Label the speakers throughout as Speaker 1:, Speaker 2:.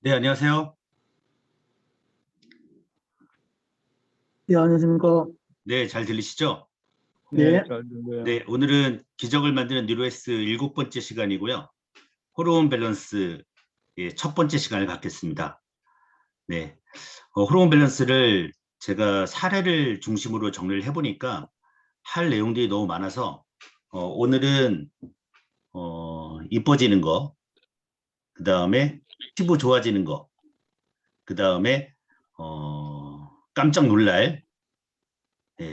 Speaker 1: 네, 안녕하세요.
Speaker 2: 네, 안녕하십니까.
Speaker 1: 네, 잘 들리시죠?
Speaker 3: 네,
Speaker 2: 네,
Speaker 3: 잘 들려요.
Speaker 1: 네, 오늘은 기적을 만드는 뉴로에스 일곱 번째 시간이고요. 호르몬 밸런스 첫 번째 시간을 갖겠습니다. 네, 호르몬 밸런스를 제가 사례를 중심으로 정리를 해보니까 할 내용들이 너무 많아서 오늘은 이뻐지는 거, 그 다음에 피부 좋아지는 거, 그 다음에 깜짝 놀랄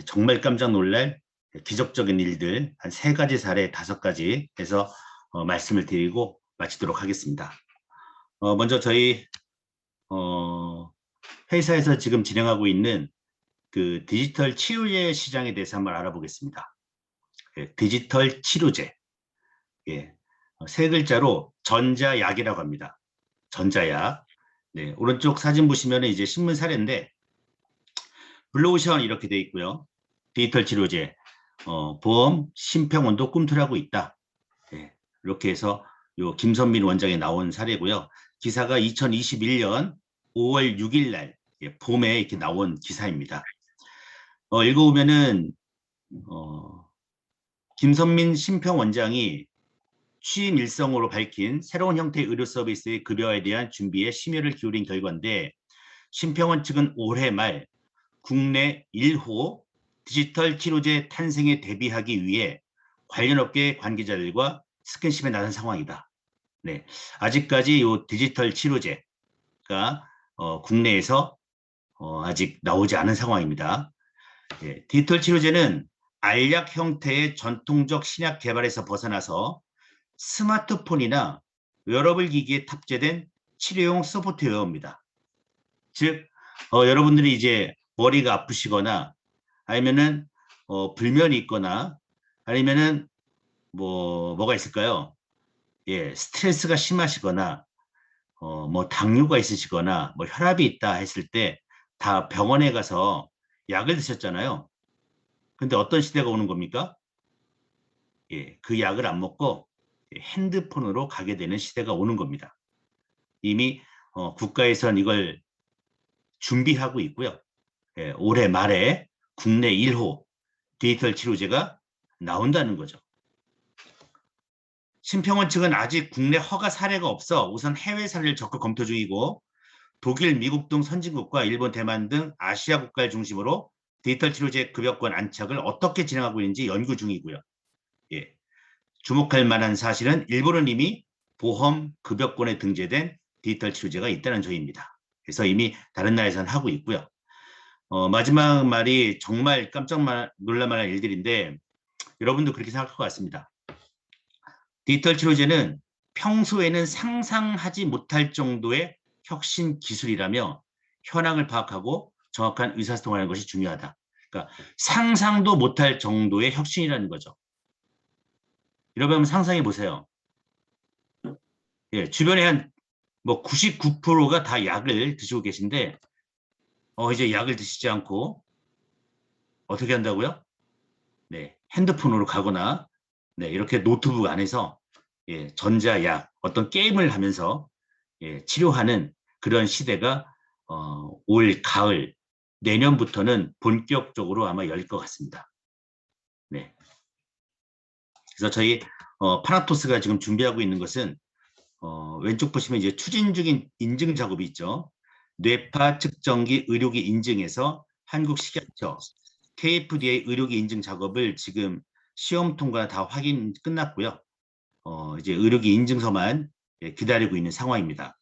Speaker 1: 정말 깜짝 놀랄 기적적인 일들 한 세 가지 사례, 다섯 가지 해서 말씀을 드리고 마치도록 하겠습니다. 먼저 저희 회사에서 지금 진행하고 있는 그 디지털 치료제 시장에 대해서 한번 알아보겠습니다. 디지털 치료제. 예, 세 글자로 전자약이라고 합니다. 전자약. 네, 오른쪽 사진 보시면 이제 신문 사례인데 블루오션 이렇게 돼 있고요. 디지털 치료제, 보험, 심평원도 꿈틀하고 있다. 네, 이렇게 해서 요 김선민 원장이 나온 사례고요. 기사가 2021년 5월 6일 날 봄에 이렇게 나온 기사입니다. 읽어보면은 김선민 심평원장이 취임 일성으로 밝힌 새로운 형태의 의료 서비스의 급여에 대한 준비에 심혈을 기울인 결과인데 심평원 측은 올해 말 국내 1호 디지털 치료제 탄생에 대비하기 위해 관련 업계 관계자들과 스킨십에 나선 상황이다. 네, 아직까지 이 디지털 치료제가 국내에서 아직 나오지 않은 상황입니다. 디지털 치료제는 알약 형태의 전통적 신약 개발에서 벗어나서 스마트폰이나 웨어러블 기기에 탑재된 치료용 소프트웨어입니다. 즉, 여러분들이 이제 머리가 아프시거나 아니면은 불면이 있거나 아니면은 뭐가 있을까요? 예, 스트레스가 심하시거나 뭐 당뇨가 있으시거나 뭐 혈압이 있다 했을 때 다 병원에 가서 약을 드셨잖아요. 근데 어떤 시대가 오는 겁니까? 예, 그 약을 안 먹고 핸드폰으로 가게 되는 시대가 오는 겁니다. 이미 국가에선 이걸 준비하고 있고요. 예, 올해 말에 국내 1호 디지털 치료제가 나온다는 거죠. 심평원 측은 아직 국내 허가 사례가 없어 우선 해외 사례를 적극 검토 중이고 독일, 미국 등 선진국과 일본, 대만 등 아시아 국가를 중심으로 디지털 치료제 급여권 안착을 어떻게 진행하고 있는지 연구 중이고요. 예. 주목할 만한 사실은 일본은 이미 보험 급여권에 등재된 디지털 치료제가 있다는 점입니다. 그래서 이미 다른 나라에서는 하고 있고요. 마지막 말이 정말 깜짝 놀랄 만한 일들인데 여러분도 그렇게 생각할 것 같습니다. 디지털 치료제는 평소에는 상상하지 못할 정도의 혁신 기술이라며 현황을 파악하고 정확한 의사소통하는 것이 중요하다. 그러니까 상상도 못할 정도의 혁신이라는 거죠. 여러분 한번 상상해 보세요. 예, 주변에 한 뭐 99%가 다 약을 드시고 계신데 이제 약을 드시지 않고 어떻게 한다고요? 네, 핸드폰으로 가거나 네, 이렇게 노트북 안에서 전자약 어떤 게임을 하면서 치료하는 그런 시대가 올 가을 내년부터는 본격적으로 아마 열 것 같습니다. 네. 그래서 저희 파나토스가 지금 준비하고 있는 것은 왼쪽 보시면 이제 추진 중인 인증 작업이 있죠. 뇌파 측정기 의료기 인증에서 한국식약처 KFDA 의료기 인증 작업을 지금 시험 통과 다 확인 끝났고요. 이제 의료기 인증서만 기다리고 있는 상황입니다.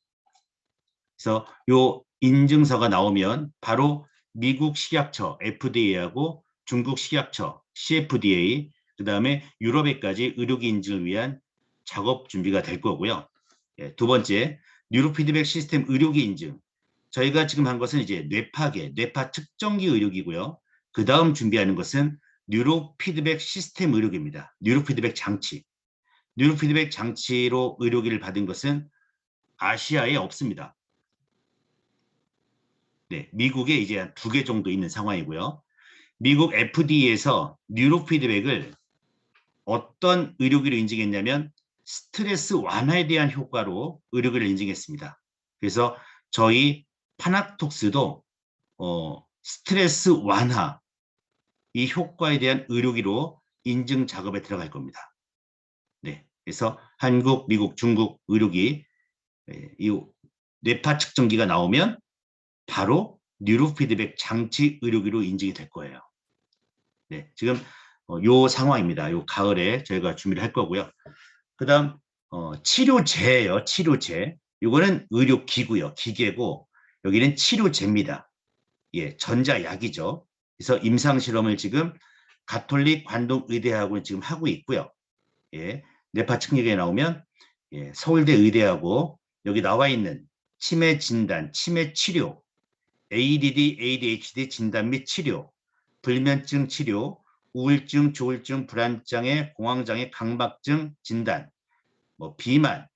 Speaker 1: 그래서 요 인증서가 나오면 바로 미국 식약처 FDA하고 중국 식약처 CFDA 그다음에 유럽에까지 의료기 인증을 위한 작업 준비가 될 거고요. 두 번째, 뉴로피드백 시스템 의료기 인증. 저희가 지금 한 것은 이제 뇌파 측정기 의료기고요. 그 다음 준비하는 것은 뉴로피드백 시스템 의료기입니다. 뉴로피드백 장치. 뉴로피드백 장치로 의료기를 받은 것은 아시아에 없습니다. 네, 미국에 이제 한 2개 정도 있는 상황이고요. 미국 FDA에서 뉴로피드백을 어떤 의료기로 인증했냐면 스트레스 완화에 대한 효과로 의료기를 인증했습니다. 그래서 저희 파나톡스도 스트레스 완화 이 효과에 대한 의료기로 인증 작업에 들어갈 겁니다. 네, 그래서 한국, 미국, 중국 의료기 이 뇌파 측정기가 나오면 바로 뉴로 피드백 장치 의료기로 인증이 될 거예요. 네, 지금 요 상황입니다. 요 가을에 저희가 준비를 할 거고요. 그다음 치료제예요. 치료제. 요거는 의료기구요. 기계고 여기는 치료제입니다. 예, 전자약이죠. 그래서 임상실험을 지금 가톨릭 관동의대하고 지금 하고 있고요. 예, 뇌파 측정기에 나오면 예, 서울대 의대하고 여기 나와 있는 치매 진단, 치매 치료, ADD, ADHD 진단 및 치료, 불면증 치료, 우울증, 조울증, 불안장애, 공황장애, 강박증 진단, 뭐 비만,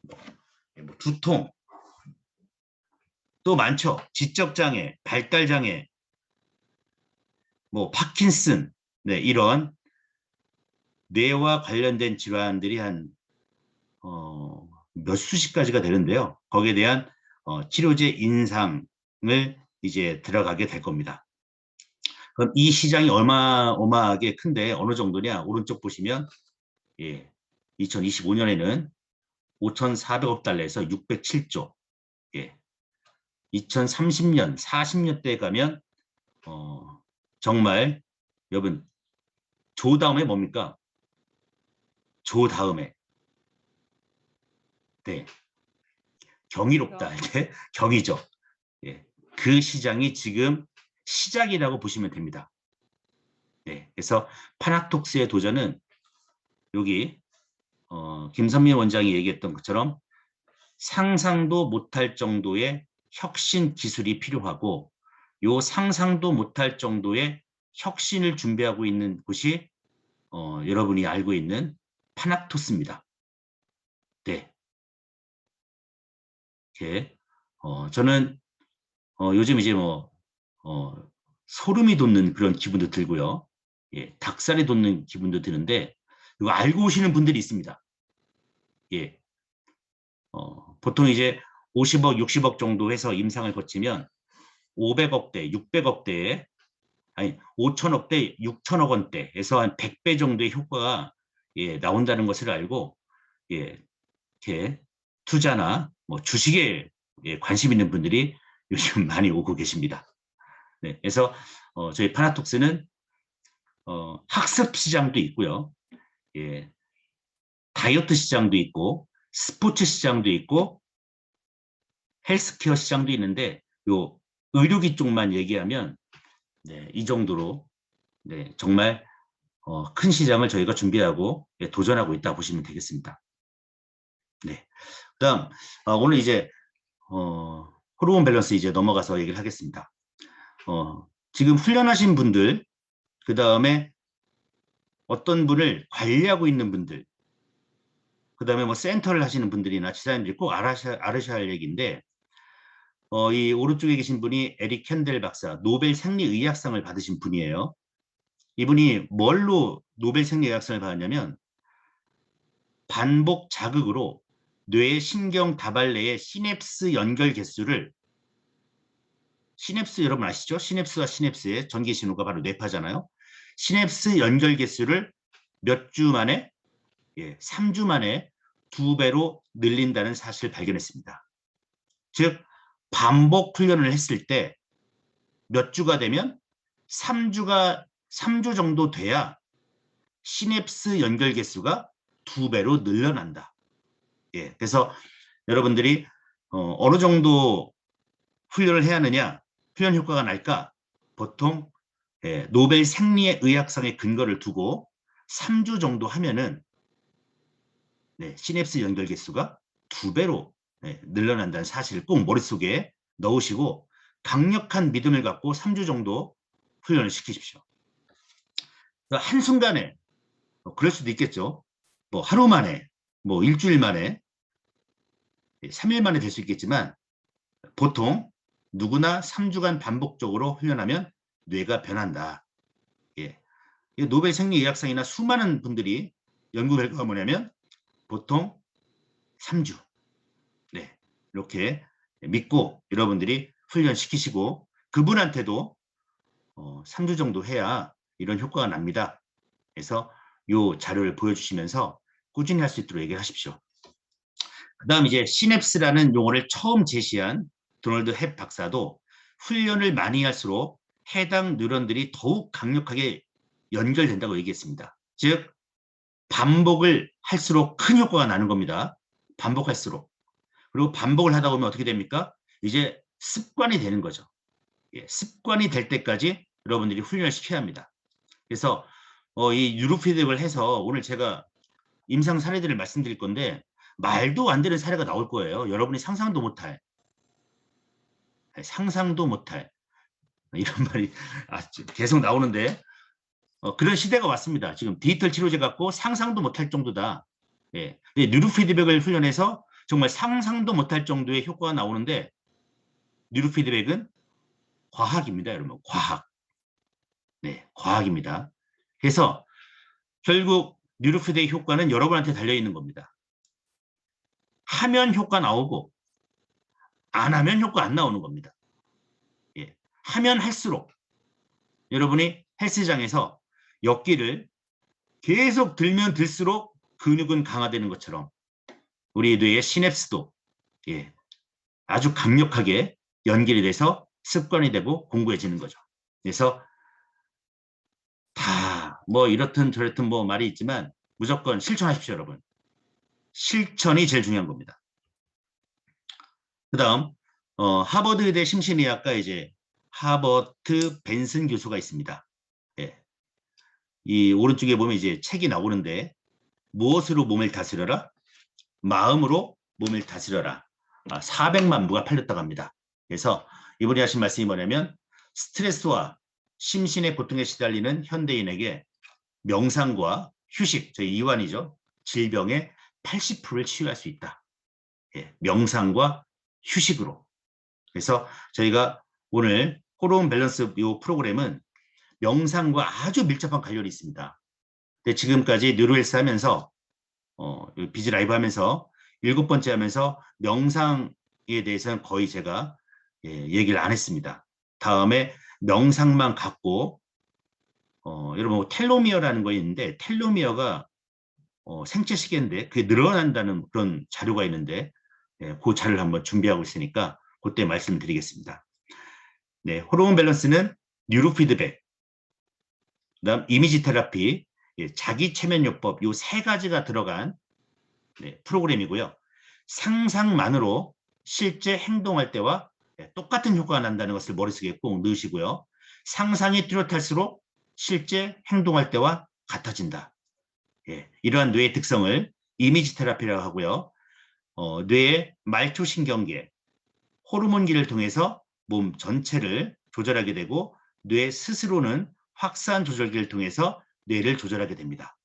Speaker 1: 뭐 두통, 또 많죠. 지적장애, 발달장애, 뭐 파킨슨, 네, 이런 뇌와 관련된 질환들이 한 몇 수십 가지가 되는데요. 거기에 대한 치료제 인상을 이제 들어가게 될 겁니다. 그럼 이 시장이 어마어마하게 큰데 어느 정도냐? 오른쪽 보시면 예, 2025년에는 5,400억 달러에서 607조. 예, 2030년, 40년대에 가면 정말 여러분 조 다음에 뭡니까? 조 다음에 네, 경이롭다. 네, 경이죠. 예, 그 시장이 지금 시작이라고 보시면 됩니다. 네, 그래서 파나톡스의 도전은 여기 김선미 원장이 얘기했던 것처럼 상상도 못할 정도의 혁신 기술이 필요하고 요 상상도 못할 정도의 혁신을 준비하고 있는 곳이 여러분이 알고 있는 파나토스입니다. 네, 이렇게 저는 요즘 이제 뭐 소름이 돋는 그런 기분도 들고요. 예, 닭살이 돋는 기분도 드는데 이거 알고 오시는 분들이 있습니다. 예, 보통 이제 50억, 60억 정도 해서 임상을 거치면 500억대, 600억대에 아니 5천억대, 6천억 원대에서 한 100배 정도의 효과가 예, 나온다는 것을 알고 예, 이렇게 투자나 뭐 주식에 예, 관심 있는 분들이 요즘 많이 오고 계십니다. 네, 그래서 저희 파나톡스는 학습 시장도 있고요. 예, 다이어트 시장도 있고 스포츠 시장도 있고 헬스케어 시장도 있는데 요 의료기 쪽만 얘기하면 네, 이 정도로 네, 정말 큰 시장을 저희가 준비하고 예, 도전하고 있다 보시면 되겠습니다. 네. 그다음 오늘 이제 호르몬 밸런스 이제 넘어가서 얘기를 하겠습니다. 지금 훈련하신 분들 그 다음에 어떤 분을 관리하고 있는 분들 그 다음에 뭐 센터를 하시는 분들이나 지사님들이 꼭 알으셔야 할 얘기인데 이 오른쪽에 계신 분이 에릭 캔델 박사 노벨 생리의학상을 받으신 분이에요. 이분이 뭘로 노벨 생리의학상을 받았냐면 반복 자극으로 뇌 신경 다발내의 시냅스 연결 개수를 시냅스 여러분 아시죠? 시냅스와 시냅스의 전기 신호가 바로 뇌파잖아요. 시냅스 연결 개수를 몇 주 만에 3주 만에 2배로 늘린다는 사실을 발견했습니다. 즉 반복 훈련을 했을 때 몇 주가 되면 3주 정도 돼야 시냅스 연결 개수가 2배로 늘어난다. 예, 그래서 여러분들이 어느 정도 훈련을 해야 하느냐, 훈련 효과가 날까? 보통 노벨 생리의학상의 근거를 두고 3주 정도 하면은 시냅스 연결 개수가 2배로 늘어난다는 사실을 꼭 머릿속에 넣으시고 강력한 믿음을 갖고 3주 정도 훈련을 시키십시오. 한순간에 그럴 수도 있겠죠. 뭐 하루 만에, 뭐 일주일 만에, 3일 만에 될 수 있겠지만 보통 누구나 3주간 반복적으로 훈련하면 뇌가 변한다. 예. 노벨 생리의학상이나 수많은 분들이 연구 결과가 뭐냐면 보통 3주. 네. 이렇게 믿고 여러분들이 훈련시키시고 그분한테도 3주 정도 해야 이런 효과가 납니다. 그래서 이 자료를 보여주시면서 꾸준히 할 수 있도록 얘기를 하십시오. 그 다음 이제 시냅스라는 용어를 처음 제시한 도널드 헵 박사도 훈련을 많이 할수록 해당 뉴런들이 더욱 강력하게 연결된다고 얘기했습니다. 즉 반복을 할수록 큰 효과가 나는 겁니다. 반복할수록. 그리고 반복을 하다 보면 어떻게 됩니까? 이제 습관이 되는 거죠. 예, 습관이 될 때까지 여러분들이 훈련을 시켜야 합니다. 그래서 이 뉴로 피드백을 해서 오늘 제가 임상 사례들을 말씀드릴 건데 말도 안 되는 사례가 나올 거예요. 여러분이 상상도 못할 이런 말이 계속 나오는데 그런 시대가 왔습니다. 지금 디지털 치료제 갖고 상상도 못할 정도다. 예. 뉴로 피드백을 훈련해서 정말 상상도 못할 정도의 효과가 나오는데 뉴로 피드백은 과학입니다, 여러분. 과학. 네, 과학입니다. 그래서 결국 뉴로 피드백 효과는 여러분한테 달려 있는 겁니다. 하면 효과 나오고 안 하면 효과 안 나오는 겁니다. 예. 하면 할수록 여러분이 헬스장에서 역기를 계속 들면 들수록 근육은 강화되는 것처럼 우리 뇌의 시냅스도 예, 아주 강력하게 연결이 돼서 습관이 되고 공부해지는 거죠. 그래서 다 뭐 이렇든 저렇든 뭐 말이 있지만 무조건 실천하십시오, 여러분. 실천이 제일 중요한 겁니다. 그 다음 하버드 의대 심신의학과 이제 하버트 벤슨 교수가 있습니다. 예. 이 오른쪽에 보면 이제 책이 나오는데 무엇으로 몸을 다스려라? 마음으로 몸을 다스려라. 400만 부가 팔렸다고 합니다. 그래서 이분이 하신 말씀이 뭐냐면 스트레스와 심신의 고통에 시달리는 현대인에게 명상과 휴식, 저희 이완이죠. 질병의 80%를 치유할 수 있다. 예, 명상과 휴식으로. 그래서 저희가 오늘 호르몬 밸런스 이 프로그램은 명상과 아주 밀접한 관련이 있습니다. 근데 지금까지 뉴로헬스 하면서 비즈 라이브 하면서 7번째 하면서 명상에 대해서는 거의 제가 얘기를 안 했습니다. 다음에 명상만 갖고 여러분 텔로미어라는 거 있는데 텔로미어가 생체 시계인데 그게 늘어난다는 그런 자료가 있는데 그 자료를 한번 준비하고 있으니까 그때 말씀을 드리겠습니다. 네, 호르몬 밸런스는 뉴로 피드백, 그다음 이미지 테라피, 자기 최면요법 요 세 가지가 들어간 프로그램이고요. 상상만으로 실제 행동할 때와 똑같은 효과가 난다는 것을 머릿속에 꼭 넣으시고요. 상상이 뚜렷할수록 실제 행동할 때와 같아진다. 이러한 뇌의 특성을 이미지 테라피라고 하고요. 뇌의 말초신경계, 호르몬기를 통해서 몸 전체를 조절하게 되고 뇌 스스로는 확산 조절기를 통해서 뇌를 조절하게 됩니다.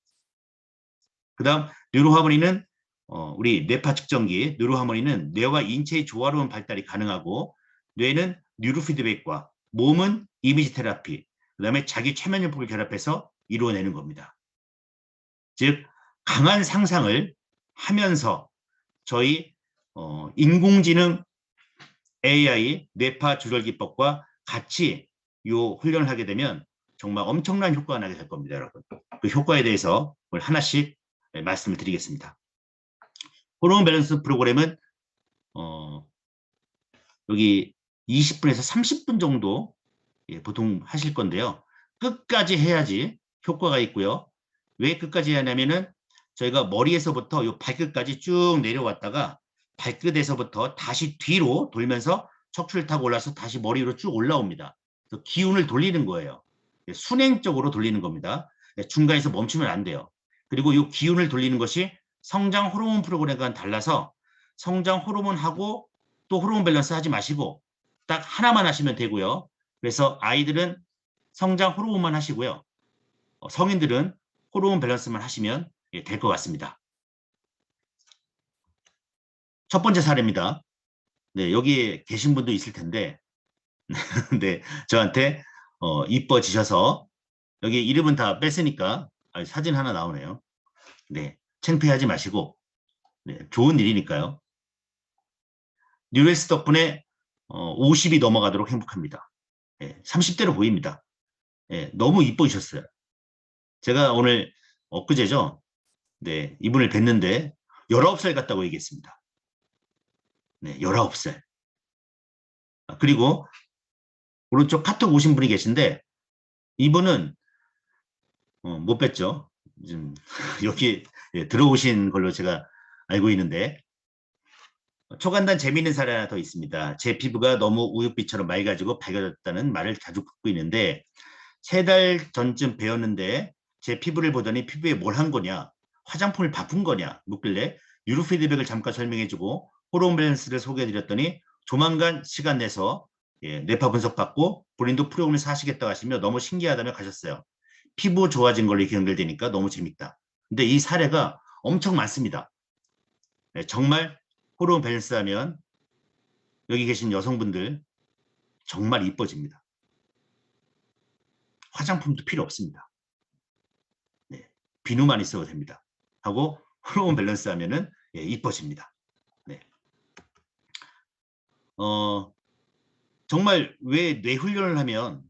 Speaker 1: 그 다음 뉴로하모니는 우리 뇌파 측정기 뉴로하모니는 뇌와 인체의 조화로운 발달이 가능하고 뇌는 뉴로피드백과 몸은 이미지 테라피, 그 다음에 자기 최면요법을 결합해서 이루어내는 겁니다. 즉 강한 상상을 하면서 저희 인공지능 AI 뇌파 조절 기법과 같이 이 훈련을 하게 되면 정말 엄청난 효과가 나게 될 겁니다, 여러분. 그 효과에 대해서 오늘 하나씩 말씀을 드리겠습니다. 호르몬 밸런스 프로그램은 여기 20분에서 30분 정도 보통 하실 건데요. 끝까지 해야지 효과가 있고요. 왜 끝까지 해야 하냐면은 저희가 머리에서부터 요 발끝까지 쭉 내려왔다가 발끝에서부터 다시 뒤로 돌면서 척추를 타고 올라서 다시 머리로 쭉 올라옵니다. 그래서 기운을 돌리는 거예요. 순행적으로 돌리는 겁니다. 중간에서 멈추면 안 돼요. 그리고 이 기운을 돌리는 것이 성장 호르몬 프로그램과는 달라서 성장 호르몬하고 또 호르몬 밸런스 하지 마시고 딱 하나만 하시면 되고요. 그래서 아이들은 성장 호르몬만 하시고요. 성인들은 호르몬 밸런스만 하시면 될 것 같습니다. 첫 번째 사례입니다. 네, 여기 계신 분도 있을 텐데 네, 저한테 이뻐지셔서 여기 이름은 다 뺐으니까 사진 하나 나오네요. 네, 창피하지 마시고 네, 좋은 일이니까요. 뉴레스 덕분에 50이 넘어가도록 행복합니다. 30대로 보입니다. 너무 이뻐지셨어요. 제가 오늘 엊그제죠. 네, 이분을 뵀는데 19살 같다고 얘기했습니다. 네, 19살. 그리고 오른쪽 카톡 오신 분이 계신데 이분은 못 뵀죠. 지금 여기 들어오신 걸로 제가 알고 있는데 초간단 재미있는 사례 하나 더 있습니다. 제 피부가 너무 우윳빛처럼 맑아지고 밝아졌다는 말을 자주 듣고 있는데 3달 전쯤 배웠는데 제 피부를 보더니 피부에 뭘 한 거냐, 화장품을 바꾼 거냐 묻길래 뉴로 피드백을 잠깐 설명해주고 호르몬 밸런스를 소개해드렸더니 조만간 시간 내서 뇌파 분석 받고 본인도 프로그램을 사시겠다고 하시며 너무 신기하다며 가셨어요. 피부 좋아진 걸로 이렇게 연결되니까 너무 재밌다. 근데 이 사례가 엄청 많습니다. 정말 호르몬 밸런스 하면 여기 계신 여성분들 정말 이뻐집니다. 화장품도 필요 없습니다. 네, 비누만 있어도 됩니다. 하고 호르몬 밸런스 하면은 이뻐집니다. 네. 정말 왜 뇌 훈련을 하면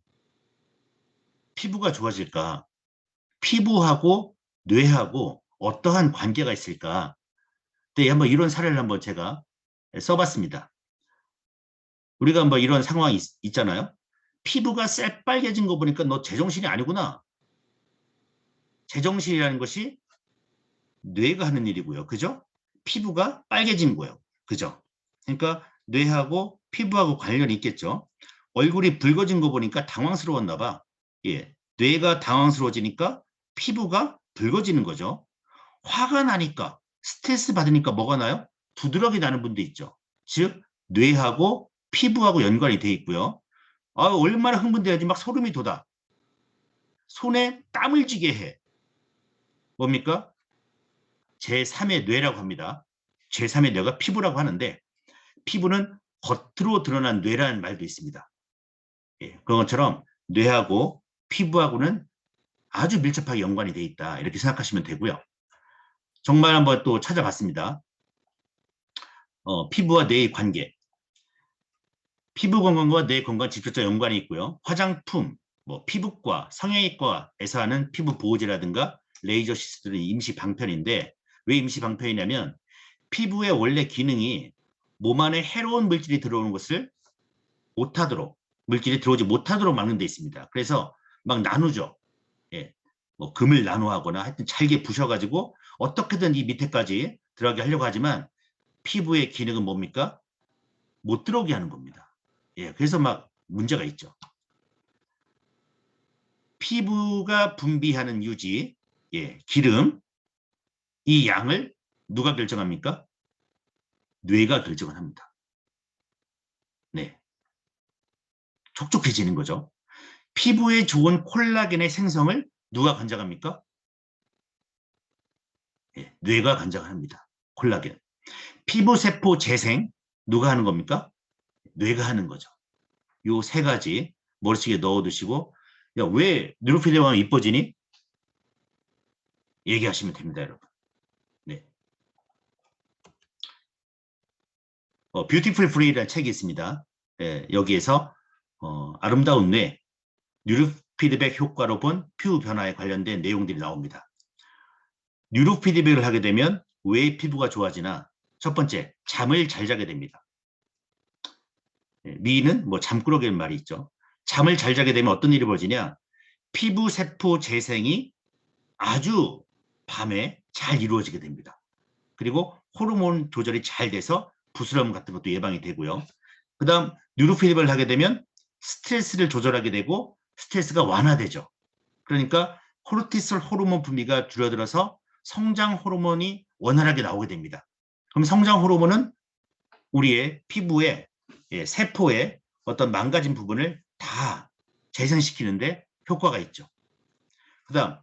Speaker 1: 피부가 좋아질까? 피부하고 뇌하고 어떠한 관계가 있을까? 네, 한번 이런 사례를 한번 제가 써봤습니다. 우리가 뭐 이런 상황이 있잖아요. 피부가 새빨개진 거 보니까 너 제정신이 아니구나. 제정신이라는 것이 뇌가 하는 일이고요. 그죠? 피부가 빨개진 거예요. 그죠? 그러니까 뇌하고 피부하고 관련이 있겠죠. 얼굴이 붉어진 거 보니까 당황스러웠나 봐. 뇌가 당황스러워지니까 피부가 붉어지는 거죠. 화가 나니까 스트레스 받으니까 뭐가 나요? 두드러기 나는 분도 있죠. 즉 뇌하고 피부하고 연관이 돼 있고요. 얼마나 흥분돼야지 막 소름이 돋아. 손에 땀을 쥐게 해. 뭡니까? 제3의 뇌라고 합니다. 제3의 뇌가 피부라고 하는데 피부는 겉으로 드러난 뇌라는 말도 있습니다. 그런 것처럼 뇌하고 피부하고는 아주 밀접하게 연관이 돼 있다. 이렇게 생각하시면 되고요. 정말 한번 또 찾아봤습니다. 피부와 뇌의 관계. 피부 건강과 뇌 건강 직접적 연관이 있고요. 화장품, 피부과, 성형외과에서 하는 피부 보호제라든가 레이저 시술은 임시 방편인데 왜 임시 방편이냐면 피부의 원래 기능이 몸 안에 해로운 물질이 들어오는 것을 못하도록 물질이 들어오지 못하도록 막는 데 있습니다. 그래서 막 나누죠. 금을 나누하거나 하여튼 잘게 부셔가지고 어떻게든 이 밑에까지 들어가게 하려고 하지만 피부의 기능은 뭡니까? 못 들어오게 하는 겁니다. 그래서 막 문제가 있죠. 피부가 분비하는 유지, 기름, 이 양을 누가 결정합니까? 뇌가 결정을 합니다. 네. 촉촉해지는 거죠. 피부에 좋은 콜라겐의 생성을 누가 관장합니까? 뇌가 관장합니다. 콜라겐. 피부세포 재생 누가 하는 겁니까? 뇌가 하는 거죠. 요 3가지 머릿속에 넣어두시고 왜 뉴로피드백하면 이뻐지니? 얘기하시면 됩니다, 여러분. 네. 뷰티풀 브레인이라는 책이 있습니다. 여기에서 아름다운 뇌, 뉴로피드백 효과로 본 피부 변화에 관련된 내용들이 나옵니다. 뉴로피드백을 하게 되면 왜 피부가 좋아지나? 첫 번째, 잠을 잘 자게 됩니다. 미는 잠꾸러기라는 말이 있죠. 잠을 잘 자게 되면 어떤 일이 벌어지냐? 피부 세포 재생이 아주 밤에 잘 이루어지게 됩니다. 그리고 호르몬 조절이 잘 돼서 부스럼 같은 것도 예방이 되고요. 그 다음 뉴로피드백을 하게 되면 스트레스를 조절하게 되고 스트레스가 완화되죠. 그러니까 코르티솔 호르몬 분비가 줄어들어서 성장 호르몬이 원활하게 나오게 됩니다. 그럼 성장 호르몬은 우리의 피부의 세포의 어떤 망가진 부분을 다 재생시키는데 효과가 있죠. 그 다음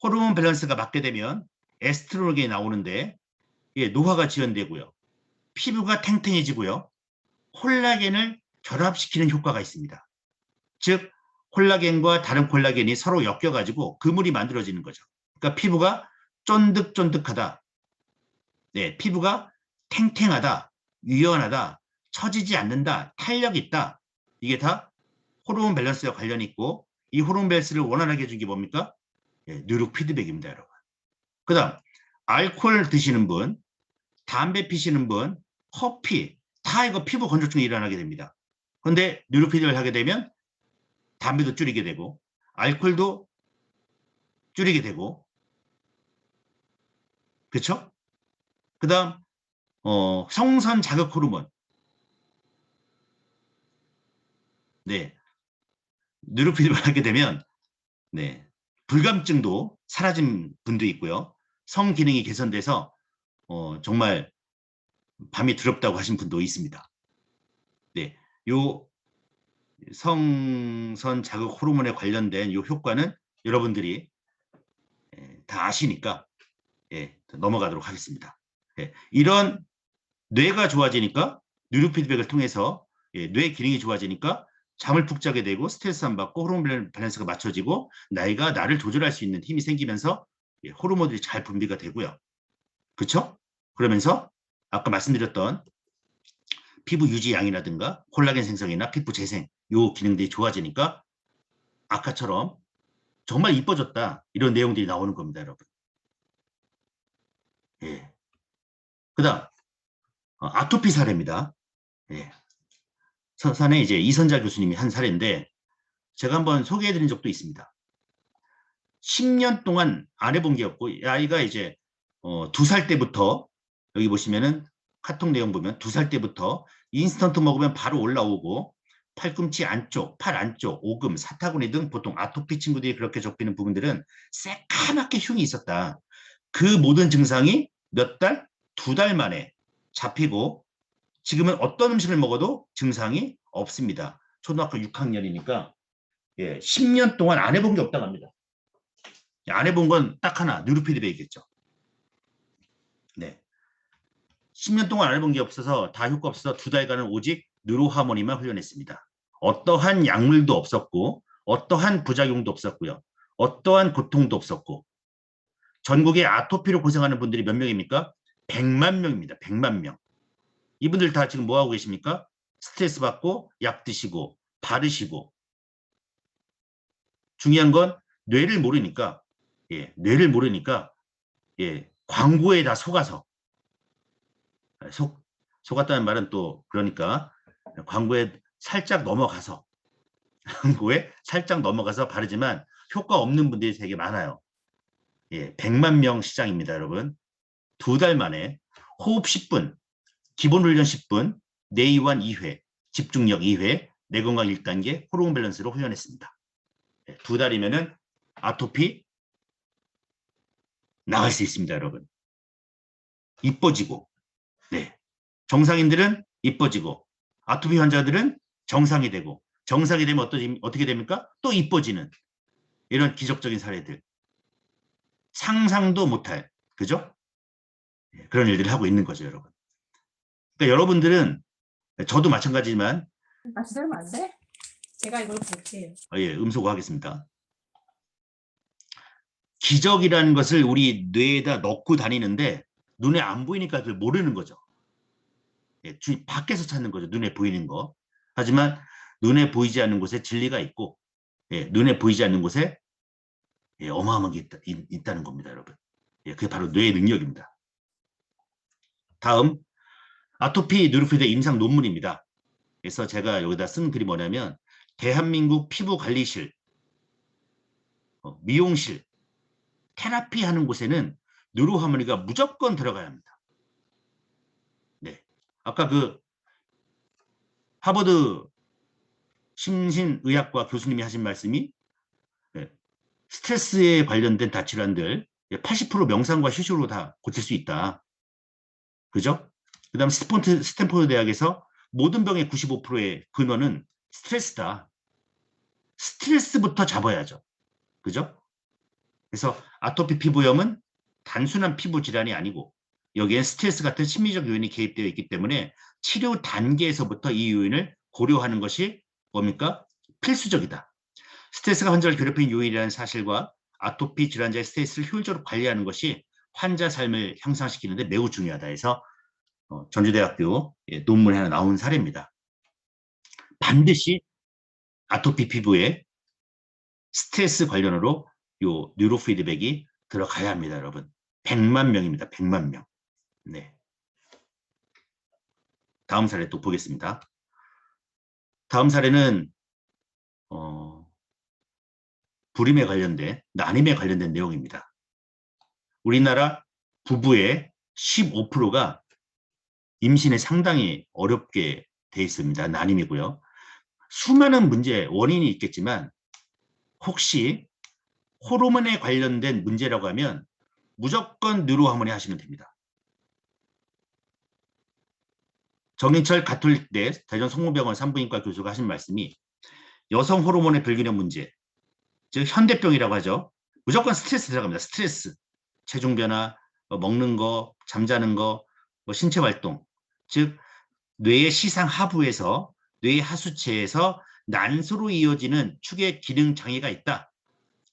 Speaker 1: 호르몬 밸런스가 맞게 되면 에스트로겐이 나오는데 노화가 지연되고요. 피부가 탱탱해지고요. 콜라겐을 결합시키는 효과가 있습니다. 즉 콜라겐과 다른 콜라겐이 서로 엮여가지고 그물이 만들어지는 거죠. 그러니까 피부가 쫀득쫀득하다. 피부가 탱탱하다, 유연하다, 처지지 않는다, 탄력이 있다. 이게 다 호르몬 밸런스와 관련이 있고 이 호르몬 밸런스를 원활하게 해준 게 뭡니까? 예, 뉴로 피드백입니다, 여러분. 그 다음 알코올 드시는 분, 담배 피시는 분, 커피 다 이거 피부 건조증이 일어나게 됩니다. 그런데 뉴로 피드백을 하게 되면 담배도 줄이게 되고 알코올도 줄이게 되고 그렇죠? 그 다음 성선 자극 호르몬 네, 뉴로 피드백을 하게 되면 네, 불감증도 사라진 분도 있고요. 성 기능이 개선돼서 정말 밤이 두렵다고 하신 분도 있습니다. 네, 요 성선 자극 호르몬에 관련된 요 효과는 여러분들이 다 아시니까 넘어가도록 하겠습니다. 이런 뇌가 좋아지니까 뉴로 피드백을 통해서 뇌 기능이 좋아지니까 잠을 푹 자게 되고 스트레스 안 받고 호르몬 밸런스가 맞춰지고 나이가 나를 조절할 수 있는 힘이 생기면서 호르몬들이 잘 분비가 되고요. 그렇죠? 그러면서 아까 말씀드렸던 피부 유지양이라든가 콜라겐 생성이나 피부 재생 요 기능들이 좋아지니까 아까처럼 정말 이뻐졌다 이런 내용들이 나오는 겁니다, 여러분. 예. 그다음 아토피 사례입니다. 예. 서산에 이제 이선자 교수님이 한 사례인데 제가 한번 소개해드린 적도 있습니다. 10년 동안 안 해본 게 없고 아이가 이제 2살 때부터 여기 보시면은 카톡 내용 보면 2살 때부터 인스턴트 먹으면 바로 올라오고 팔꿈치 안쪽, 팔 안쪽, 오금, 사타구니 등 보통 아토피 친구들이 그렇게 접히는 부분들은 새까맣게 흉이 있었다. 그 모든 증상이 몇 달, 2달 만에 잡히고 지금은 어떤 음식을 먹어도 증상이 없습니다. 초등학교 6학년이니까 10년 동안 안 해본 게 없다고 합니다. 안 해본 건 딱 하나, 뉴로피드백이겠죠. 네. 10년 동안 안 해본 게 없어서 다 효과 없어서 2달간은 오직 뉴로하모니만 훈련했습니다. 어떠한 약물도 없었고 어떠한 부작용도 없었고요. 어떠한 고통도 없었고 전국에 아토피로 고생하는 분들이 몇 명입니까? 100만 명입니다. 100만 명. 이분들 다 지금 뭐하고 계십니까? 스트레스 받고 약 드시고 바르시고 중요한 건 뇌를 모르니까 뇌를 모르니까 광고에 다 속아서 속았다는 말은 또 그러니까 광고에 살짝 넘어가서 광고에 살짝 넘어가서 바르지만 효과 없는 분들이 되게 많아요. 100만 명 시장입니다, 여러분. 2달 만에 호흡 10분, 기본 훈련 10분, 뇌이완 2회, 집중력 2회, 뇌건강 1단계, 호르몬 밸런스로 훈련했습니다. 2달이면은 아토피 나갈 수 있습니다, 여러분. 이뻐지고, 정상인들은 이뻐지고, 아토피 환자들은 정상이 되고, 정상이 되면 어떻게 됩니까? 또 이뻐지는 이런 기적적인 사례들. 상상도 못할, 그죠? 그런 일들을 하고 있는 거죠, 여러분. 그러니까 여러분들은 저도 마찬가지지만
Speaker 3: 같이 들으면 안 돼? 제가 이걸 볼게요.
Speaker 1: 음소거하겠습니다. 기적이라는 것을 우리 뇌에다 넣고 다니는데 눈에 안 보이니까 그걸 모르는 거죠. 밖에서 찾는 거죠. 눈에 보이는 거. 하지만 눈에 보이지 않는 곳에 진리가 있고 눈에 보이지 않는 곳에 어마어마한 게 있다는 겁니다, 여러분. 그게 바로 뇌의 능력입니다. 다음 아토피 뉴로피드의 임상 논문입니다. 그래서 제가 여기다 쓴 글이 뭐냐면 대한민국 피부관리실, 미용실, 테라피 하는 곳에는 뉴로하모니가 무조건 들어가야 합니다. 네, 아까 그 하버드 심신의학과 교수님이 하신 말씀이 스트레스에 관련된 다질환들 80% 명상과 휴식으로 다 고칠 수 있다. 그죠? 그 다음 스탠포드 대학에서 모든 병의 95%의 근원은 스트레스다. 스트레스부터 잡아야죠. 그죠? 그래서 아토피 피부염은 단순한 피부 질환이 아니고 여기엔 스트레스 같은 심리적 요인이 개입되어 있기 때문에 치료 단계에서부터 이 요인을 고려하는 것이 뭡니까? 필수적이다. 스트레스가 환자를 괴롭히는 요인이라는 사실과 아토피 질환자의 스트레스를 효율적으로 관리하는 것이 환자 삶을 향상시키는 데 매우 중요하다 해서 전주대학교 논문에 하나 나온 사례입니다. 반드시 아토피 피부에 스트레스 관련으로 요 뉴로 피드백이 들어가야 합니다, 여러분. 100만 명입니다. 100만 명. 네. 다음 사례 또 보겠습니다. 다음 사례는 불임에 관련된, 난임에 관련된 내용입니다. 우리나라 부부의 15%가 임신에 상당히 어렵게 돼 있습니다. 난임이고요. 수많은 문제, 원인이 있겠지만 혹시 호르몬에 관련된 문제라고 하면 무조건 뉴로하모니 하시면 됩니다. 정인철 가톨릭대 대전 성모병원 산부인과 교수가 하신 말씀이 여성 호르몬의 불균형 문제, 즉 현대병이라고 하죠. 무조건 스트레스 들어갑니다. 스트레스, 체중 변화, 먹는 거, 잠자는 거, 신체 활동, 즉 뇌의 시상 하부에서 뇌의 하수체에서 난소로 이어지는 축의 기능 장애가 있다.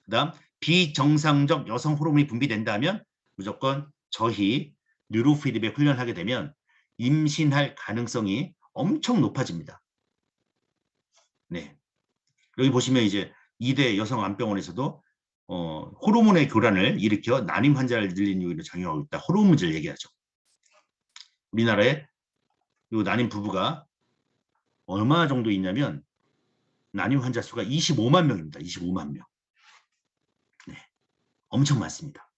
Speaker 1: 그다음 비정상적 여성 호르몬이 분비된다면 무조건 저희 뉴로 피드백 훈련하게 되면 임신할 가능성이 엄청 높아집니다. 네. 여기 보시면 이제 2대 여성암병원에서도 호르몬의 교란을 일으켜 난임 환자를 늘리는 요인으로 작용하고 있다. 호르몬 문제를 얘기하죠. 우리나라에 이 난임 부부가 얼마 정도 있냐면 난임 환자 수가 25만 명입니다. 25만 명. 네. 엄청 많습니다.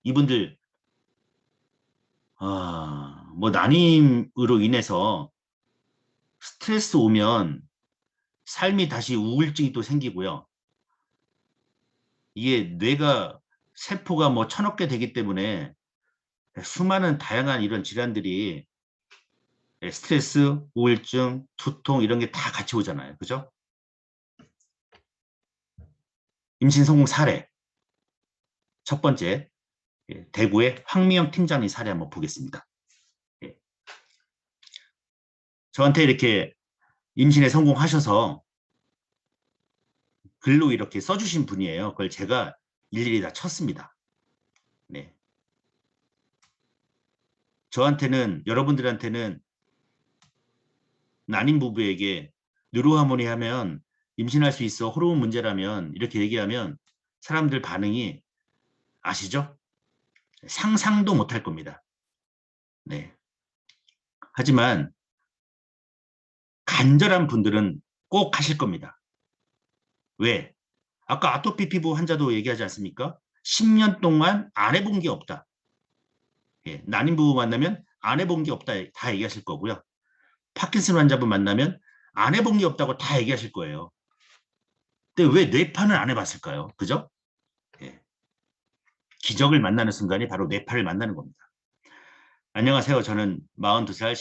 Speaker 1: 이분들 난임으로 인해서 스트레스 오면 삶이 다시 우울증이 또 생기고요. 이게 뇌가 세포가 1000억 개 되기 때문에 수많은 다양한 이런 질환들이 스트레스, 우울증, 두통 이런 게 다 같이 오잖아요. 그죠? 임신 성공 사례. 첫 번째, 대구의 황미영 팀장님 사례 한번 보겠습니다. 저한테 이렇게 임신에 성공하셔서 글로 이렇게 써주신 분이에요. 그걸 제가 일일이 다 쳤습니다. 네. 저한테는, 여러분들한테는 난임 부부에게 뉴로하모니 하면 임신할 수 있어, 호르몬 문제라면 이렇게 얘기하면 사람들 반응이 아시죠? 상상도 못할 겁니다. 네. 하지만 간절한 분들은 꼭 하실 겁니다. 왜? 아까 아토피 피부 환자도 얘기하지 않습니까? 10년 동안 안 해본 게 없다. 예, 난임 부부 만나면 안 해본 게 없다 다 얘기하실 거고요. 파킨슨 환자분 만나면 안 해본 게 없다고 다 얘기하실 거예요. 근데 왜 뇌파는 안 해봤을까요? 그죠? 예. 기적을 만나는 순간이 바로 뇌파를 만나는 겁니다. 안녕하세요. 저는 42살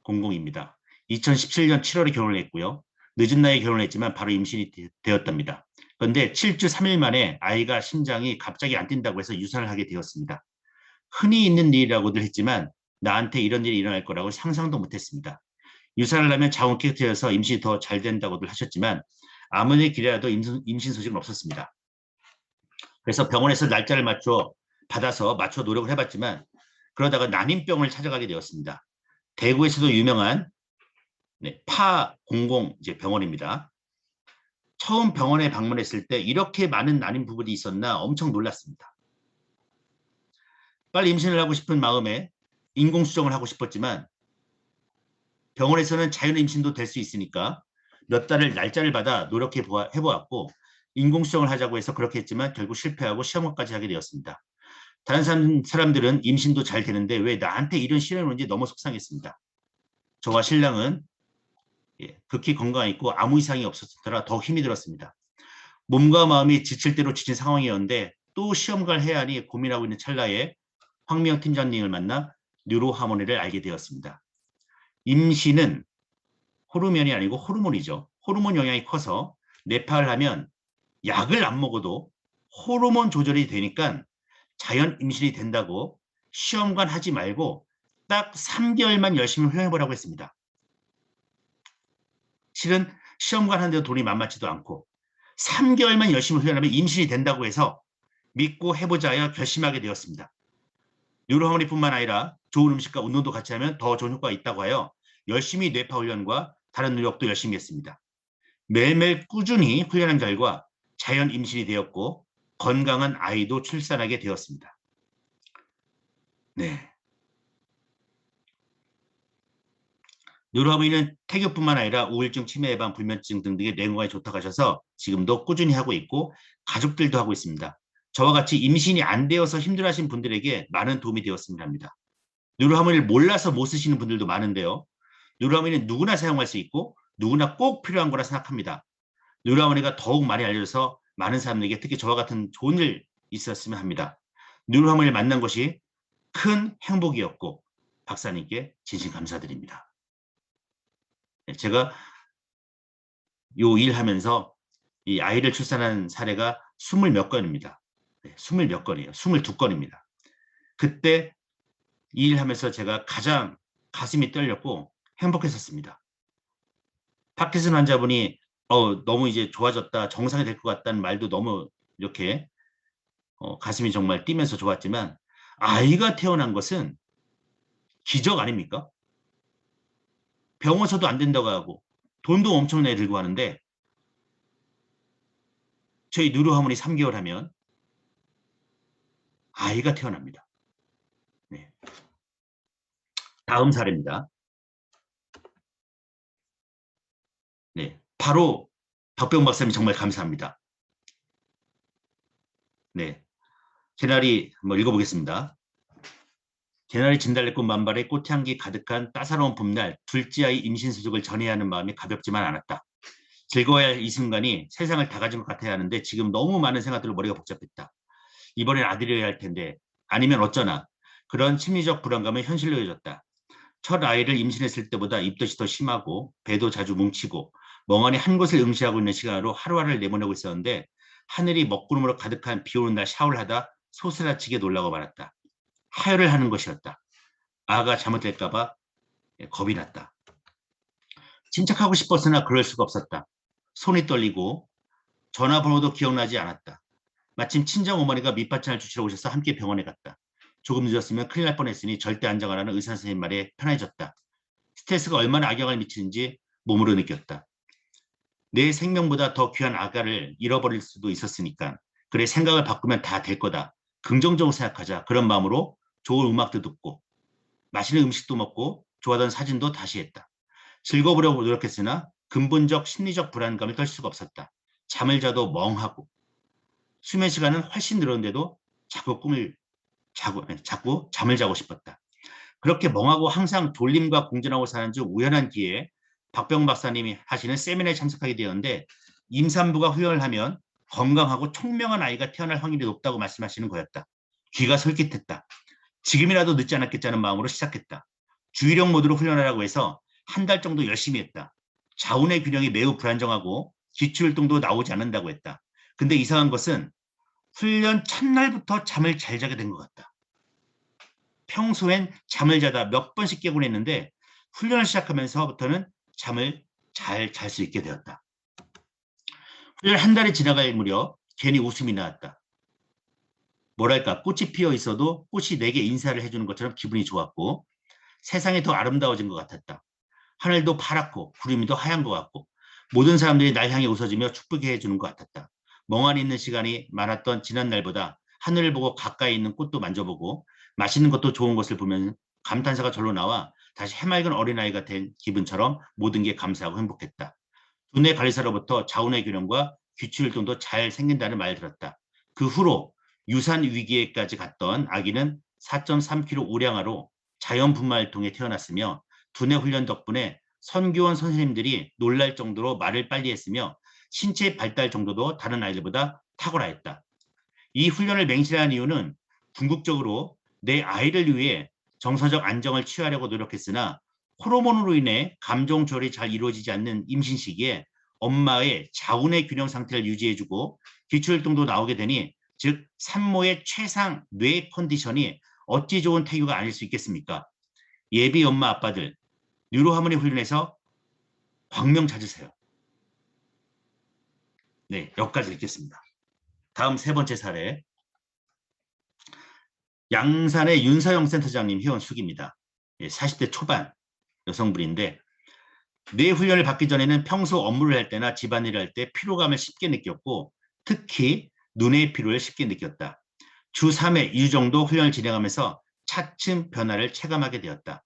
Speaker 1: 신공공입니다. 2017년 7월에 결혼을 했고요. 늦은 나이에 결혼을 했지만 바로 임신이 되었답니다. 그런데 7주 3일 만에 아이가 심장이 갑자기 안 뛴다고 해서 유산을 하게 되었습니다. 흔히 있는 일이라고들 했지만 나한테 이런 일이 일어날 거라고 상상도 못했습니다. 유산을 하면 자궁 깨끗해져서 임신이 더 잘 된다고들 하셨지만 아무리 기대라도 임신 소식은 없었습니다. 그래서 병원에서 날짜를 받아서 맞춰 노력을 해봤지만 그러다가 난임병을 찾아가게 되었습니다. 대구에서도 유명한 파공공 병원입니다. 처음 병원에 방문했을 때 이렇게 많은 난임 부부들이 있었나 엄청 놀랐습니다. 빨리 임신을 하고 싶은 마음에 인공수정을 하고 싶었지만 병원에서는 자연 임신도 될 수 있으니까 몇 달을 날짜를 받아 노력해 해보았고 인공수정을 하자고 해서 그렇게 했지만 결국 실패하고 시험까지 하게 되었습니다. 다른 사람들은 임신도 잘 되는데 왜 나한테 이런 시련이 오는지 너무 속상했습니다. 저와 신랑은 극히 건강했고 아무 이상이 없었더라 더 힘이 들었습니다. 몸과 마음이 지칠 대로 지친 상황이었는데 또 시험을 해야 하니 고민하고 있는 찰나에 황미영 팀장님을 만나 뉴로하모니를 알게 되었습니다. 임신은 호르몬이 아니고 호르몬이죠. 호르몬 영향이 커서 뇌파를 하면 약을 안 먹어도 호르몬 조절이 되니까 자연 임신이 된다고 시험관 하지 말고 딱 3개월만 열심히 훈련해보라고 했습니다. 실은 시험관 하는데도 돈이 만만치도 않고 3개월만 열심히 훈련하면 임신이 된다고 해서 믿고 해보자 하여 결심하게 되었습니다. 뉴로하모니뿐만 아니라 좋은 음식과 운동도 같이 하면 더 좋은 효과가 있다고 하여 열심히 뇌파 훈련과 다른 노력도 열심히 했습니다. 매일매일 꾸준히 훈련한 결과 자연 임신이 되었고 건강한 아이도 출산하게 되었습니다. 네. 뉴로하모니는 태교뿐만 아니라 우울증, 치매 예방, 불면증 등등의 뇌 건강에 좋다고 하셔서 지금도 꾸준히 하고 있고 가족들도 하고 있습니다. 저와 같이 임신이 안 되어서 힘들어하신 분들에게 많은 도움이 되었습니다 합니다. 뉴로하모니를 몰라서 못 쓰시는 분들도 많은데요. 뉴로하모니는 누구나 사용할 수 있고 누구나 꼭 필요한 거라 생각합니다. 뉴로하모니가 더욱 많이 알려져서 많은 사람들에게 특히 저와 같은 좋은 일 있었으면 합니다. 뉴로하모니를 만난 것이 큰 행복이었고 박사님께 진심 감사드립니다. 제가 요 일하면서 이 아이를 출산한 사례가 20몇 건입니다. 20몇 건이에요. 22건입니다. 그때 이 일하면서 제가 가장 가슴이 떨렸고 행복했었습니다. 파킨슨 환자분이 너무 이제 좋아졌다, 정상이 될 것 같다는 말도 너무 이렇게 가슴이 정말 뛰면서 좋았지만 아이가 태어난 것은 기적 아닙니까? 병원서도 안 된다고 하고 돈도 엄청나게 들고 하는데 저희 뉴로하모니 3개월 하면 아이가 태어납니다. 네. 다음 사례입니다. 네, 바로 박병 박사님 정말 감사합니다. 네, 개나리 한번 읽어보겠습니다. 개나리 진달래꽃 만발에 꽃향기 가득한 따사로운 봄날 둘째 아이 임신 소식을 전해야 하는 마음이 가볍지만 않았다. 즐거워야 할 이 순간이 세상을 다 가진 것 같아야 하는데 지금 너무 많은 생각들로 머리가 복잡했다. 이번엔 아들이어야 할 텐데 아니면 어쩌나 그런 심리적 불안감은 현실로 이어졌다. 첫 아이를 임신했을 때보다 입덧이 더 심하고 배도 자주 뭉치고 멍하니 한 곳을 응시하고 있는 시간으로 하루하루를 내보내고 있었는데 하늘이 먹구름으로 가득한 비 오는 날 샤워를 하다 소스라치게 놀라고 말았다. 하혈을 하는 것이었다. 아가 잘못될까 봐 겁이 났다. 침착하고 싶었으나 그럴 수가 없었다. 손이 떨리고 전화번호도 기억나지 않았다. 마침 친정어머니가 밑반찬을 주시러 오셔서 함께 병원에 갔다. 조금 늦었으면 큰일 날 뻔했으니 절대 안 가라는 의사 선생님 말에 편해졌다. 스트레스가 얼마나 악영향을 미치는지 몸으로 느꼈다. 내 생명보다 더 귀한 아가를 잃어버릴 수도 있었으니까 그래 생각을 바꾸면 다 될 거다. 긍정적으로 생각하자. 그런 마음으로 좋은 음악도 듣고 맛있는 음식도 먹고 좋아하던 사진도 다시 했다. 즐거워보려고 노력했으나 근본적 심리적 불안감을 떨 수가 없었다. 잠을 자도 멍하고 수면 시간은 훨씬 늘었는데도 자꾸 잠을 자고 싶었다. 그렇게 멍하고 항상 졸림과 공존하고 사는 중 우연한 기회에 박병 박사님이 하시는 세미나에 참석하게 되었는데 임산부가 훈련을 하면 건강하고 총명한 아이가 태어날 확률이 높다고 말씀하시는 거였다. 귀가 솔깃했다. 지금이라도 늦지 않았겠다는 마음으로 시작했다. 주의력 모드로 훈련하라고 해서 한 달 정도 열심히 했다. 자운의 균형이 매우 불안정하고 기초율동도 나오지 않는다고 했다. 근데 이상한 것은 훈련 첫날부터 잠을 잘 자게 된 것 같다. 평소엔 잠을 자다 몇 번씩 깨곤 했는데 훈련을 시작하면서부터는 잠을 잘 잘 수 있게 되었다. 훈련 한 달이 지나갈 무렵 괜히 웃음이 나왔다. 뭐랄까 꽃이 피어 있어도 꽃이 내게 인사를 해주는 것처럼 기분이 좋았고 세상이 더 아름다워진 것 같았다. 하늘도 파랗고 구름이 더 하얀 것 같고 모든 사람들이 날 향해 웃어주며 축복해 해주는 것 같았다. 멍하니 있는 시간이 많았던 지난 날보다 하늘을 보고 가까이 있는 꽃도 만져보고 맛있는 것도 좋은 것을 보면 감탄사가 절로 나와 다시 해맑은 어린아이가 된 기분처럼 모든 게 감사하고 행복했다. 두뇌 관리사로부터 자운의 균형과 귀추율동도 잘 생긴다는 말을 들었다. 그 후로 유산 위기에까지 갔던 아기는 4.3kg 우량아로 자연 분만을 통해 태어났으며 두뇌 훈련 덕분에 선교원 선생님들이 놀랄 정도로 말을 빨리 했으며 신체 발달 정도도 다른 아이들보다 탁월하였다. 이 훈련을 맹신한 이유는 궁극적으로 내 아이를 위해 정서적 안정을 취하려고 노력했으나 호르몬으로 인해 감정 조절이 잘 이루어지지 않는 임신 시기에 엄마의 자운의 균형 상태를 유지해주고 기초활동도 나오게 되니 즉 산모의 최상 뇌 컨디션이 어찌 좋은 태교가 아닐 수 있겠습니까? 예비 엄마 아빠들 뉴로하모니 훈련에서 광명 찾으세요. 네, 여기까지 읽겠습니다. 다음 세 번째 사례. 양산의 윤서영 센터장님 회원 수기입니다. 40대 초반 여성분인데 뇌 훈련을 받기 전에는 평소 업무를 할 때나 집안일을 할 때 피로감을 쉽게 느꼈고 특히 눈의 피로를 쉽게 느꼈다. 주 3회 2주 정도 훈련을 진행하면서 차츰 변화를 체감하게 되었다.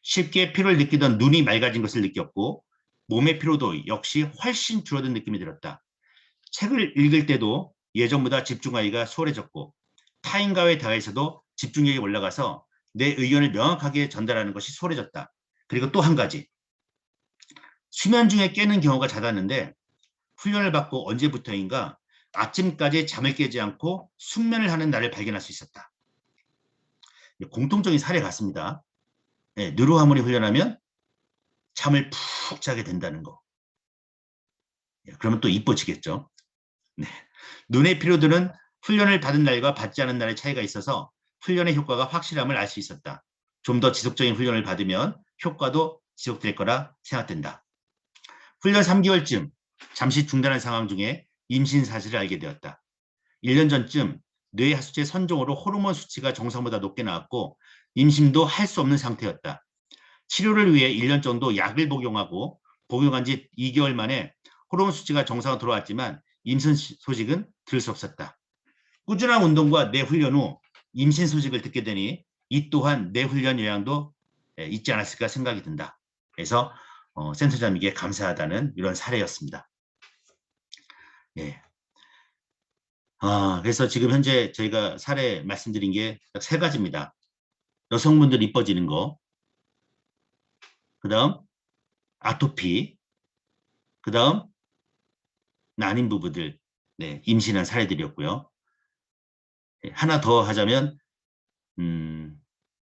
Speaker 1: 쉽게 피로를 느끼던 눈이 맑아진 것을 느꼈고 몸의 피로도 역시 훨씬 줄어든 느낌이 들었다. 책을 읽을 때도 예전보다 집중하기가 수월해졌고 타인과의 대화에서도 집중력이 올라가서 내 의견을 명확하게 전달하는 것이 수월해졌다. 그리고 또 한 가지. 수면 중에 깨는 경우가 잦았는데 훈련을 받고 언제부터인가 아침까지 잠을 깨지 않고 숙면을 하는 날을 발견할 수 있었다. 공통적인 사례 같습니다. 느루하모니 훈련하면 잠을 푹 자게 된다는 거. 그러면 또 이뻐지겠죠. 네. 눈의 피로도는 훈련을 받은 날과 받지 않은 날의 차이가 있어서 훈련의 효과가 확실함을 알 수 있었다. 좀 더 지속적인 훈련을 받으면 효과도 지속될 거라 생각된다. 훈련 3개월쯤 잠시 중단한 상황 중에 임신 사실을 알게 되었다. 1년 전쯤 뇌 하수체 선종으로 호르몬 수치가 정상보다 높게 나왔고 임신도 할 수 없는 상태였다. 치료를 위해 1년 정도 약을 복용하고 복용한 지 2개월 만에 호르몬 수치가 정상으로 돌아왔지만 임신 소식은 들을 수 없었다. 꾸준한 운동과 뇌 훈련 후 임신 소식을 듣게 되니 이 또한 뇌 훈련 영향도 있지 않았을까 생각이 든다. 그래서 센터장님께 감사하다는 이런 사례였습니다. 예. 그래서 지금 현재 저희가 사례 말씀드린 게 딱 3가지입니다. 여성분들 이뻐지는 거, 그 다음 아토피, 그 다음 난임 부부들 임신한 사례들이었고요. 하나 더 하자면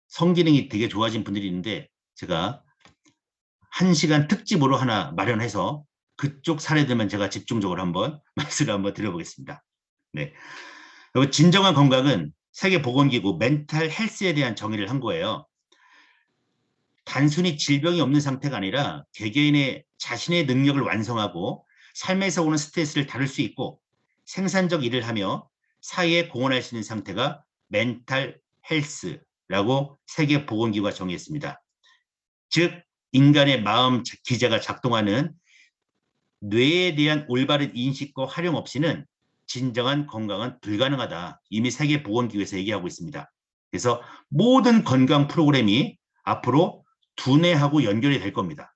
Speaker 1: 성기능이 되게 좋아진 분들이 있는데 제가 1시간 특집으로 하나 마련해서 그쪽 사례들만 제가 집중적으로 한번 말씀을 한번 드려보겠습니다. 네. 진정한 건강은 세계보건기구 멘탈 헬스에 대한 정의를 한 거예요. 단순히 질병이 없는 상태가 아니라 개개인의 자신의 능력을 완성하고 삶에서 오는 스트레스를 다룰 수 있고 생산적 일을 하며 사회에 공헌할 수 있는 상태가 멘탈 헬스라고 세계보건기구가 정의했습니다. 즉 인간의 마음 기제가 작동하는 뇌에 대한 올바른 인식과 활용 없이는 진정한 건강은 불가능하다. 이미 세계보건기구에서 얘기하고 있습니다. 그래서 모든 건강 프로그램이 앞으로 두뇌하고 연결이 될 겁니다.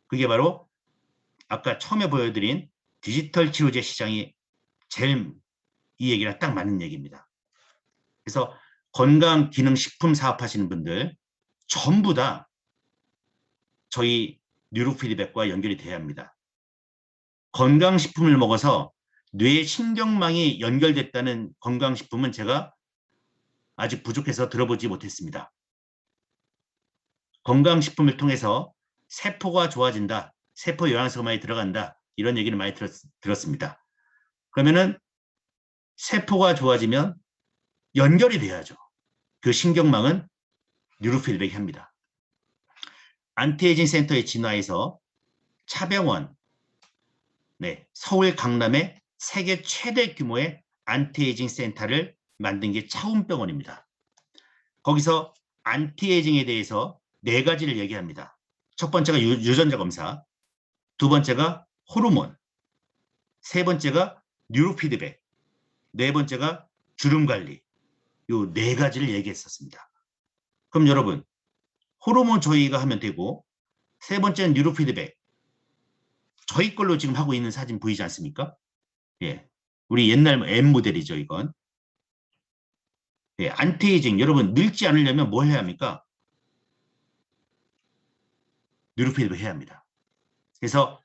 Speaker 1: 그게 바로 아까 처음에 보여드린 디지털 치료제 시장이 제일 이 얘기랑 딱 맞는 얘기입니다. 그래서 건강기능식품 사업하시는 분들 전부 다 저희 뉴로피드백과 연결이 돼야 합니다. 건강식품을 먹어서 뇌 신경망이 연결됐다는 건강식품은 제가 아직 부족해서 들어보지 못했습니다. 건강식품을 통해서 세포가 좋아진다, 세포 영양소가 많이 들어간다, 이런 얘기를 많이 들었습니다. 그러면은 세포가 좋아지면 연결이 돼야죠. 그 신경망은 뉴로피드백이 합니다. 안티에이징 센터의 진화에서 차병원, 서울 강남에 세계 최대 규모의 안티에이징 센터를 만든 게 차움병원입니다. 거기서 안티에이징에 대해서 4가지를 얘기합니다. 첫 번째가 유전자 검사, 두 번째가 호르몬, 세 번째가 뉴로피드백, 네 번째가 주름관리, 이 4가지를 얘기했었습니다. 그럼 여러분, 호르몬 저희가 하면 되고 세 번째는 뉴로피드백, 저희 걸로 지금 하고 있는 사진 보이지 않습니까? 예, 우리 옛날 M 모델이죠, 이건. 예, 안티에이징, 여러분 늙지 않으려면 뭘 해야 합니까? 뉴로피드백 해야 합니다. 그래서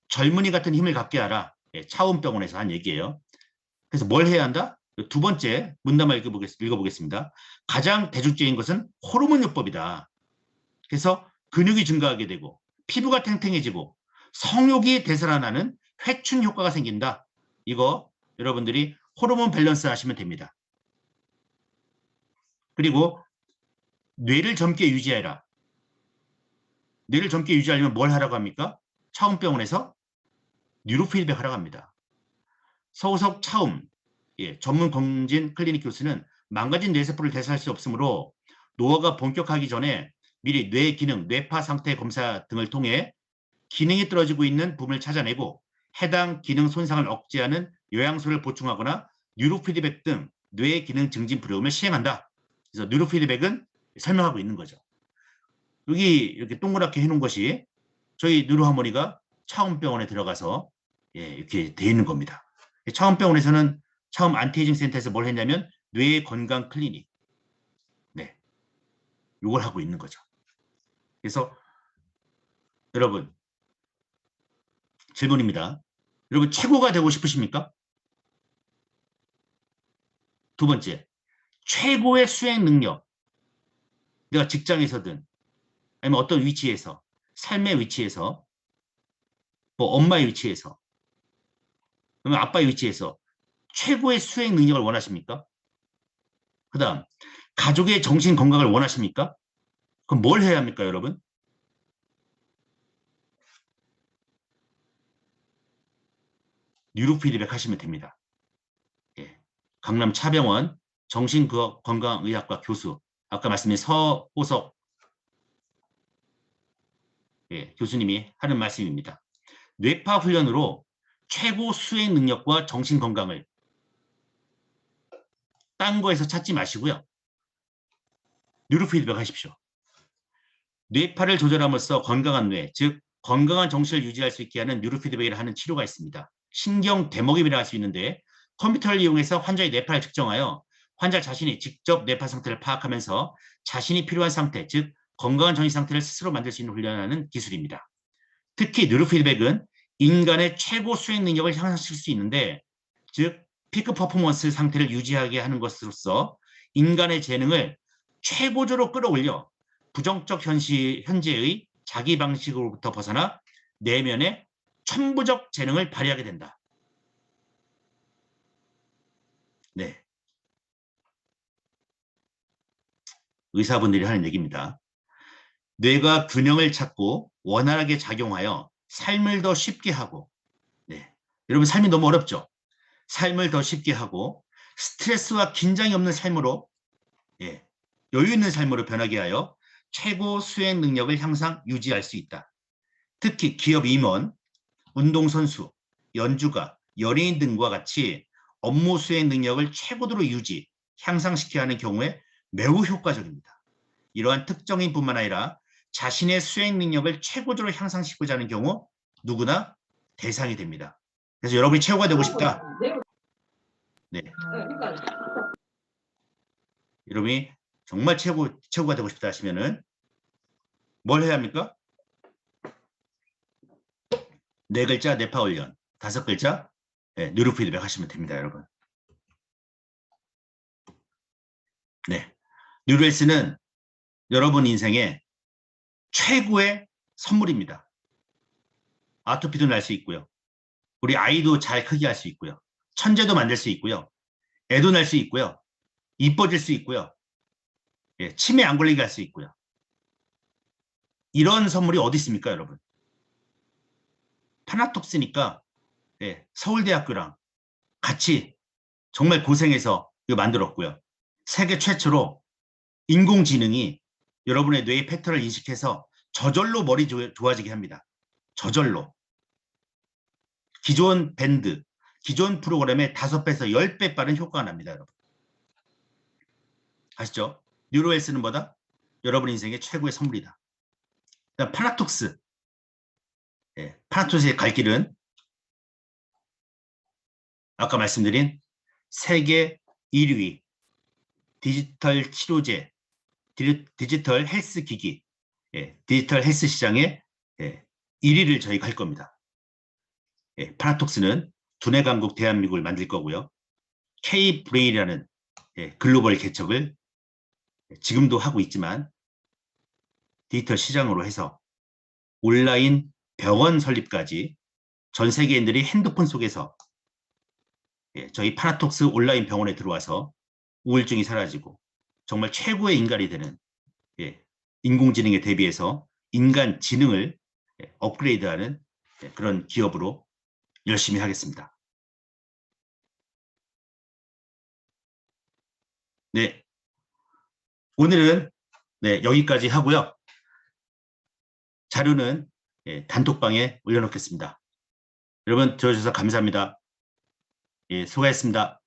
Speaker 1: 젊은이 같은 힘을 갖게 하라. 예, 차움병원에서 한 얘기예요. 그래서 뭘 해야 한다? 두 번째 문담을 읽어보겠습니다. 가장 대중적인 것은 호르몬요법이다. 그래서 근육이 증가하게 되고 피부가 탱탱해지고 성욕이 되살아나는 회춘 효과가 생긴다. 이거 여러분들이 호르몬 밸런스 하시면 됩니다. 그리고 뇌를 젊게 유지해라. 뇌를 젊게 유지하려면 뭘 하라고 합니까? 차움병원에서 뉴로피드백 하라고 합니다. 서우석 차움 전문 검진 클리닉 교수는 망가진 뇌세포를 대사할 수 없으므로 노화가 본격화하기 전에 미리 뇌 기능, 뇌파 상태 검사 등을 통해 기능이 떨어지고 있는 부분을 찾아내고 해당 기능 손상을 억제하는 요양소를 보충하거나 뉴로피드백 등 뇌 기능 증진 프로그램을 시행한다. 그래서 뉴로피드백은 설명하고 있는 거죠. 여기 이렇게 동그랗게 해놓은 것이 저희 뉴로하모니가 차원병원에 들어가서 이렇게 돼 있는 겁니다. 차원병원에서는 차원 안티에이징 센터에서 뭘 했냐면 뇌 건강 클리닉, 네, 이걸 하고 있는 거죠. 그래서 여러분 질문입니다. 여러분 최고가 되고 싶으십니까? 두 번째, 최고의 수행 능력. 내가 직장에서든 아니면 어떤 위치에서, 삶의 위치에서, 뭐 엄마의 위치에서, 그러면 아빠의 위치에서 최고의 수행 능력을 원하십니까? 그 다음, 가족의 정신 건강을 원하십니까? 그럼 뭘 해야 합니까, 여러분? 뉴로피드백 하시면 됩니다. 예. 강남 차병원 정신건강의학과 교수, 아까 말씀드린 서호석 교수님이 하는 말씀입니다. 뇌파 훈련으로 최고 수행 능력과 정신 건강을 딴 거에서 찾지 마시고요. 뉴로피드백 하십시오. 뇌파를 조절함으로써 건강한 뇌, 즉 건강한 정신을 유지할 수 있게 하는 뉴로피드백을 하는 치료가 있습니다. 신경 대목임이라 할 수 있는데 컴퓨터를 이용해서 환자의 뇌파를 측정하여 환자 자신이 직접 뇌파 상태를 파악하면서 자신이 필요한 상태, 즉 건강한 정신 상태를 스스로 만들 수 있는 훈련하는 기술입니다. 특히 뉴로피드백은 인간의 최고 수행 능력을 향상시킬 수 있는데, 즉 피크 퍼포먼스 상태를 유지하게 하는 것으로서 인간의 재능을 최고조로 끌어올려 부정적 현재의 자기 방식으로부터 벗어나 내면의 천부적 재능을 발휘하게 된다. 네. 의사분들이 하는 얘기입니다. 뇌가 균형을 찾고 원활하게 작용하여 삶을 더 쉽게 하고, 네. 여러분 삶이 너무 어렵죠? 삶을 더 쉽게 하고 스트레스와 긴장이 없는 삶으로, 여유 있는 삶으로 변하게 하여 최고 수행 능력을 항상 유지할 수 있다. 특히 기업 임원, 운동선수, 연주가, 연예인 등과 같이 업무 수행 능력을 최고도로 유지, 향상시켜야 하는 경우에 매우 효과적입니다. 이러한 특정인뿐만 아니라 자신의 수행 능력을 최고조로 향상시키고자 하는 경우 누구나 대상이 됩니다. 그래서 여러분이 최고가 되고 싶다. 네. 여러분이 정말 최고가 되고 싶다 하시면은 뭘 해야 합니까? 4글자 뇌파 훈련, 5글자 뉴로피드백 하시면 됩니다, 여러분. 네. 뉴로헬스는 여러분 인생의 최고의 선물입니다. 아토피도 날 수 있고요. 우리 아이도 잘 크게 할 수 있고요. 천재도 만들 수 있고요. 애도 날 수 있고요. 이뻐질 수 있고요. 치매 안 걸리게 할 수 있고요. 이런 선물이 어디 있습니까, 여러분? 파나톡스니까 서울대학교랑 같이 정말 고생해서 이거 만들었고요. 세계 최초로 인공지능이 여러분의 뇌의 패턴을 인식해서 저절로 머리 좋아지게 합니다. 저절로. 기존 밴드, 기존 프로그램의 5배에서 10배 빠른 효과가 납니다, 여러분. 아시죠? 뉴로헬스는 뭐다? 여러분 인생의 최고의 선물이다. 파나톡스. 파나톡스의 갈 길은 아까 말씀드린 세계 1위 디지털 치료제, 디지털 헬스 기기, 디지털 헬스 시장의 1위를 저희가 할 겁니다. 파나톡스는 두뇌 강국 대한민국을 만들 거고요. K-브레인이라는 글로벌 개척을 지금도 하고 있지만 디지털 시장으로 해서 온라인 병원 설립까지 전 세계인들이 핸드폰 속에서 저희 파나톡스 온라인 병원에 들어와서 우울증이 사라지고 정말 최고의 인간이 되는 인공지능에 대비해서 인간 지능을 업그레이드하는 그런 기업으로 열심히 하겠습니다. 네. 오늘은 네, 여기까지 하고요. 자료는 단톡방에 올려놓겠습니다. 여러분 들어주셔서 감사합니다. 예, 수고하셨습니다.